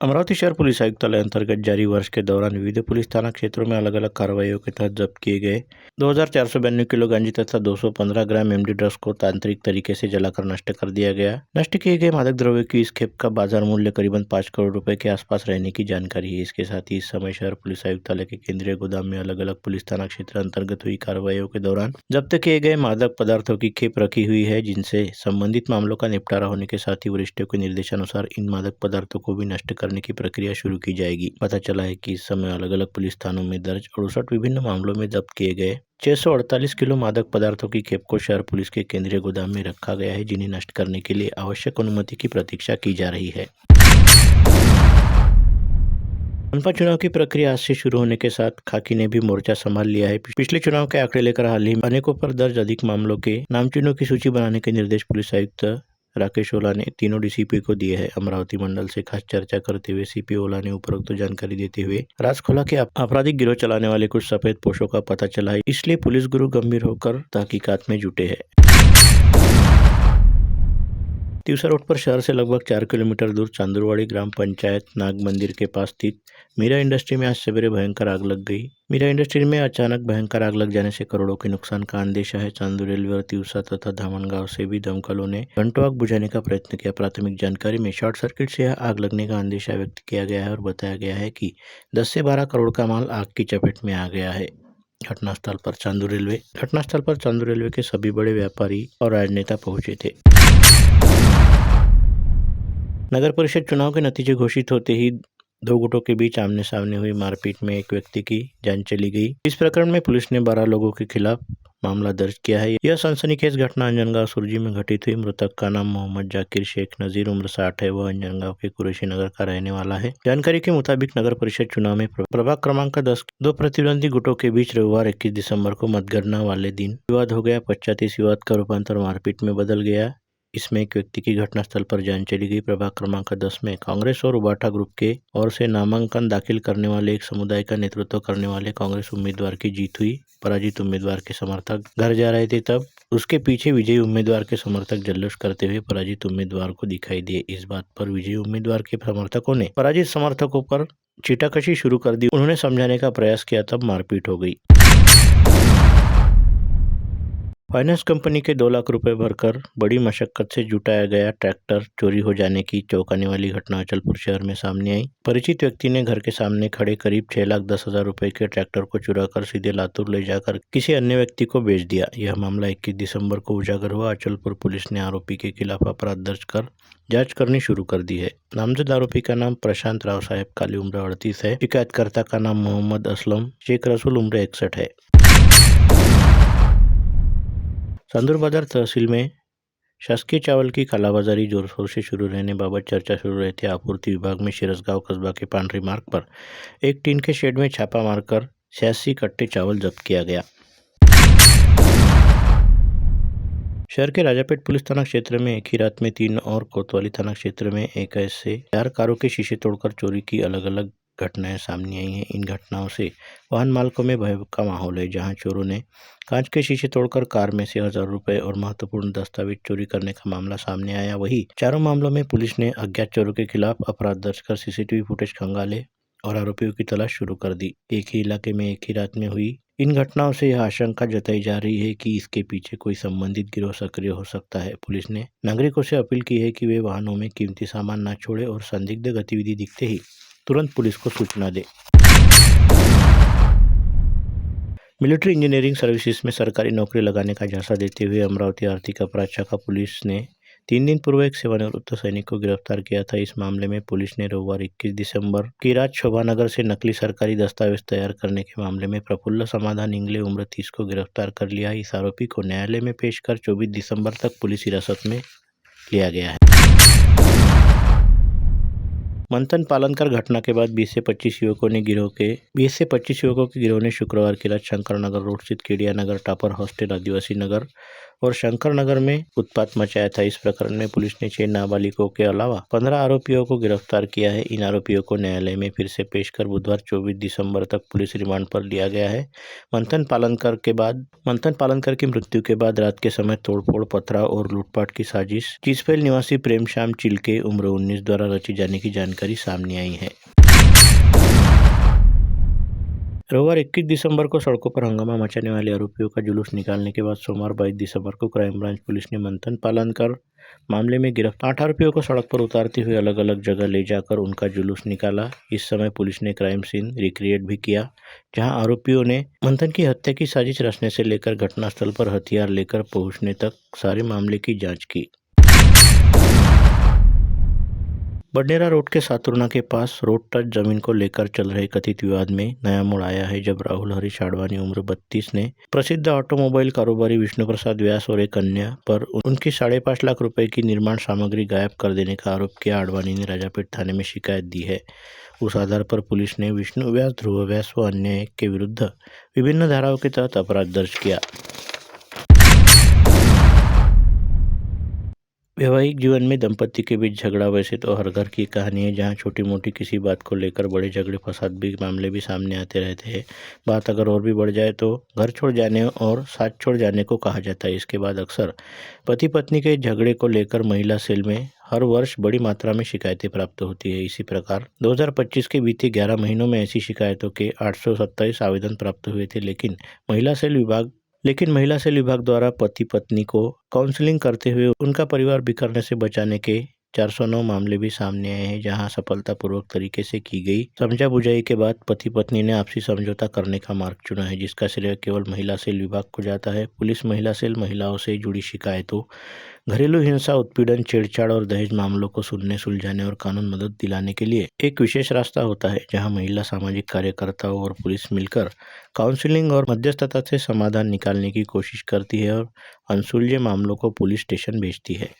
अमरावती शहर पुलिस आयुक्तालय अंतर्गत जारी वर्ष के दौरान विविध पुलिस थाना क्षेत्रों में अलग अलग कार्रवाइयों के तहत जब्त किए गए 2492 किलो गांजा तथा 215 ग्राम एमडी ड्रग्स को तांत्रिक तरीके से जलाकर नष्ट कर दिया गया। नष्ट किए गए मादक द्रव्य की इस खेप का बाजार मूल्य करीबन 5 करोड़ रुपए के आसपास रहने की जानकारी है। इसके साथ ही इस समय शहर पुलिस आयुक्तालय के केंद्रीय गोदाम में अलग अलग पुलिस थाना क्षेत्र अंतर्गत हुई कार्रवाइयों के दौरान जब्त किए गए मादक पदार्थों की खेप रखी हुई है, जिनसे संबंधित मामलों का निपटारा होने के साथ ही वरिष्ठों के निर्देशानुसार इन मादक पदार्थों को भी नष्ट करने की प्रक्रिया शुरू की जाएगी। पता चला है कि इस समय अलग अलग पुलिस थानों में दर्ज 68 विभिन्न मामलों में जब्त किए गए 648 किलो मादक पदार्थों की खेप को शहर पुलिस के केंद्रीय गोदाम में रखा गया है, जिन्हें नष्ट करने के लिए आवश्यक अनुमति की प्रतीक्षा की जा रही है। मनपा चुनाव की प्रक्रिया आज से शुरू होने के साथ खाकी ने भी मोर्चा संभाल लिया है। पिछले चुनाव के आंकड़े लेकर हाल ही अनेकों पर दर्ज अधिक मामलों के नामचीनों की सूची बनाने के निर्देश पुलिस आयुक्त राकेश ओला ने तीनों डीसीपी को दिए हैं। अमरावती मंडल से खास चर्चा करते हुए सीपी ओला ने उपरोक्त जानकारी देते हुए राज खोला के आपराधिक गिरोह चलाने वाले कुछ सफेद पोशों का पता चला है, इसलिए पुलिस गुरु गंभीर होकर तहकीकात में जुटे हैं। तिवसा रोड पर शहर से लगभग 4 किलोमीटर दूर चांदुरवाड़ी ग्राम पंचायत नाग मंदिर के पास स्थित मीरा इंडस्ट्री में आज सवेरे भयंकर आग लग गई। मीरा इंडस्ट्री में अचानक भयंकर आग लग जाने से करोड़ों के नुकसान का अंदेशा है। चांदू रेलवे और तिवसा तथा धामनगांव से भी दमकलों ने घंटों आग बुझाने का प्रयत्न किया। प्राथमिक जानकारी में शॉर्ट सर्किट से आग लगने का अंदेशा व्यक्त किया गया है और बताया गया है कि 10 से 12 करोड़ का माल आग की चपेट में आ गया है। घटनास्थल पर चांदू रेलवे के सभी बड़े व्यापारी और राजनेता पहुंचे थे। नगर परिषद चुनाव के नतीजे घोषित होते ही दो गुटों के बीच आमने सामने हुई मारपीट में एक व्यक्ति की जान चली गई। इस प्रकरण में पुलिस ने 12 लोगों के खिलाफ मामला दर्ज किया है। यह सनसनीखेज घटना अंजनगांव सुरजी में घटित हुई। मृतक का नाम मोहम्मद जाकिर शेख नजीर उम्र 60 है। वह अंजनगांव के कुरैशी नगर का रहने वाला है। जानकारी के मुताबिक नगर परिषद चुनाव में प्रभाग क्रमांक 10 दो प्रतिद्वंदी गुटों के बीच रविवार 21 दिसंबर को मतगणना वाले दिन विवाद हो गया। पश्चात इस विवाद का रूपांतर मारपीट में बदल गया। इसमें एक व्यक्ति की घटनास्थल पर जान चली गई। प्रभाग क्रमांक 10 में कांग्रेस और उबाटा ग्रुप के ओर से नामांकन दाखिल करने वाले एक समुदाय का नेतृत्व करने वाले कांग्रेस उम्मीदवार की जीत हुई। पराजित उम्मीदवार के समर्थक घर जा रहे थे, तब उसके पीछे विजयी उम्मीदवार के समर्थक जल्लोष करते हुए पराजित उम्मीदवार को दिखाई दिए। इस बात पर विजयी उम्मीदवार के समर्थकों ने पराजित समर्थकों पर छीटाकशी शुरू कर दी। उन्होंने समझाने का प्रयास किया, तब मारपीट हो गई। फाइनेंस कंपनी के 2 लाख रुपए भरकर बड़ी मशक्कत से जुटाया गया ट्रैक्टर चोरी हो जाने की चौंकाने वाली घटना अचलपुर शहर में सामने आई। परिचित व्यक्ति ने घर के सामने खड़े करीब 6,10,000 रुपए के ट्रैक्टर को चुराकर सीधे लातूर ले जाकर किसी अन्य व्यक्ति को बेच दिया। यह मामला 21 दिसंबर को उजागर हुआ। अचलपुर पुलिस ने आरोपी के खिलाफ अपराध दर्ज कर जाँच करनी शुरू कर दी है। नामजद आरोपी का नाम प्रशांत राव साहेब काली उम्र 38 है। शिकायतकर्ता का नाम मोहम्मद असलम शेख रसूल उम्र 61 है। चांदूर बाजार तहसील में शासकीय चावल की कालाबाजारी जोर शोर से शुरू रहने बाबत चर्चा शुरू रहती है। आपूर्ति विभाग में शिरसगांव कस्बा के पांडरी मार्ग पर एक टीन के शेड में छापा मारकर 86 कट्टे चावल जब्त किया गया। शहर के राजापेट पुलिस थाना क्षेत्र में एक ही रात में 3 और कोतवाली थाना क्षेत्र में एक ऐसे 4 कारों के शीशे तोड़कर चोरी की अलग अलग घटनाएं सामने आई हैं। इन घटनाओं से वाहन मालिकों में भय का माहौल है। जहां चोरों ने कांच के शीशे तोड़कर कार में से 1000 रुपए और महत्वपूर्ण दस्तावेज चोरी करने का मामला सामने आया। वही चारों मामलों में पुलिस ने अज्ञात चोरों के खिलाफ अपराध दर्ज कर सीसीटीवी फुटेज खंगाले और आरोपियों की तलाश शुरू कर दी। एक ही इलाके में एक ही रात में हुई इन घटनाओं से यह आशंका जताई जा रही है कि इसके पीछे कोई संबंधित गिरोह सक्रिय हो सकता है। पुलिस ने नागरिकों से अपील की है कि वे वाहनों में कीमती सामान न छोड़े और संदिग्ध गतिविधि दिखते ही तुरंत पुलिस को सूचना दे। मिलिट्री इंजीनियरिंग सर्विसेज में सरकारी नौकरी लगाने का झांसा देते हुए अमरावती आर्थिक अपराध शाखा पुलिस ने 3 दिन पूर्व एक सेवानिवृत्त सैनिक को गिरफ्तार किया था। इस मामले में पुलिस ने रविवार 21 दिसंबर की रात शोभानगर से नकली सरकारी दस्तावेज तैयार करने के मामले में प्रफुल्ल समाधान इंगले उम्र 30 को गिरफ्तार कर लिया। इस आरोपी को न्यायालय में पेश कर 24 दिसंबर तक पुलिस हिरासत में लिया गया है। मंथन पालन कर घटना के बाद 20 से 25 युवकों के गिरोह ने शुक्रवार की रात शंकर नगर रोड स्थित केडिया नगर टापर हॉस्टल आदिवासी नगर और शंकर नगर में उत्पात मचाया था। इस प्रकरण में पुलिस ने 6 नाबालिगों के अलावा 15 आरोपियों को गिरफ्तार किया है। इन आरोपियों को न्यायालय में फिर से पेश कर बुधवार 24 दिसंबर तक पुलिस रिमांड पर लिया गया है। मंथन पालनकर की मृत्यु के बाद रात के समय तोड़फोड़, पथराव और लूटपाट की साजिश चिसफेल निवासी प्रेमश्याम चिलके उम्र 19 द्वारा रची जाने की जानकारी सामने आई है। रविवार 21 दिसंबर को सड़कों पर हंगामा मचाने वाले आरोपियों का जुलूस निकालने के बाद सोमवार 22 दिसंबर को क्राइम ब्रांच पुलिस ने मंथन पालनकर मामले में गिरफ्तार 8 आरोपियों को सड़क पर उतारते हुए अलग अलग जगह ले जाकर उनका जुलूस निकाला। इस समय पुलिस ने क्राइम सीन रिक्रिएट भी किया, जहां आरोपियों ने मंथन की हत्या की साजिश रचने से लेकर घटनास्थल पर हथियार लेकर पहुंचने तक सारे मामले की जाँच की। बडनेरा रोड के सातुर्ना के पास रोड टच जमीन को लेकर चल रहे कथित विवाद में नया मोड़ आया है, जब राहुल हरीश आडवाणी उम्र 32 ने प्रसिद्ध ऑटोमोबाइल कारोबारी विष्णु प्रसाद व्यास और एक अन्य पर उनकी 5.5 लाख रुपए की निर्माण सामग्री गायब कर देने का आरोप किया। आडवाणी ने राजापेट थाने में शिकायत दी है। उस आधार पर पुलिस ने विष्णु व्यास, ध्रुव व्यास व अन्य के विरुद्ध विभिन्न धाराओं के तहत अपराध दर्ज किया। वैवाहिक जीवन में दंपति के बीच झगड़ा वैसे तो हर घर की कहानी है, जहां छोटी मोटी किसी बात को लेकर बड़े झगड़े फसाद भी मामले भी सामने आते रहते हैं। बात अगर और भी बढ़ जाए तो घर छोड़ जाने और साथ छोड़ जाने को कहा जाता है। इसके बाद अक्सर पति पत्नी के झगड़े को लेकर महिला सेल में हर वर्ष बड़ी मात्रा में शिकायतें प्राप्त होती है। इसी प्रकार 2025 के बीते 11 महीनों में ऐसी शिकायतों के 827 आवेदन प्राप्त हुए थे, लेकिन महिला सेल विभाग द्वारा पति पत्नी को काउंसलिंग करते हुए उनका परिवार बिखरने से बचाने के 409 मामले भी सामने आए हैं, जहां सफलतापूर्वक तरीके से की गई समझा बुझाई के बाद पति पत्नी ने आपसी समझौता करने का मार्ग चुना है, जिसका श्रेय केवल महिला सेल विभाग को जाता है। पुलिस महिला सेल महिलाओं से जुड़ी शिकायतों, घरेलू हिंसा, उत्पीड़न, छेड़छाड़ और दहेज मामलों को सुनने, सुलझाने और कानून मदद दिलाने के लिए एक विशेष रास्ता होता है, जहां महिला सामाजिक कार्यकर्ताओं और पुलिस मिलकर काउंसलिंग और मध्यस्थता से समाधान निकालने की कोशिश करती है और अनसुलझे मामलों को पुलिस स्टेशन भेजती है।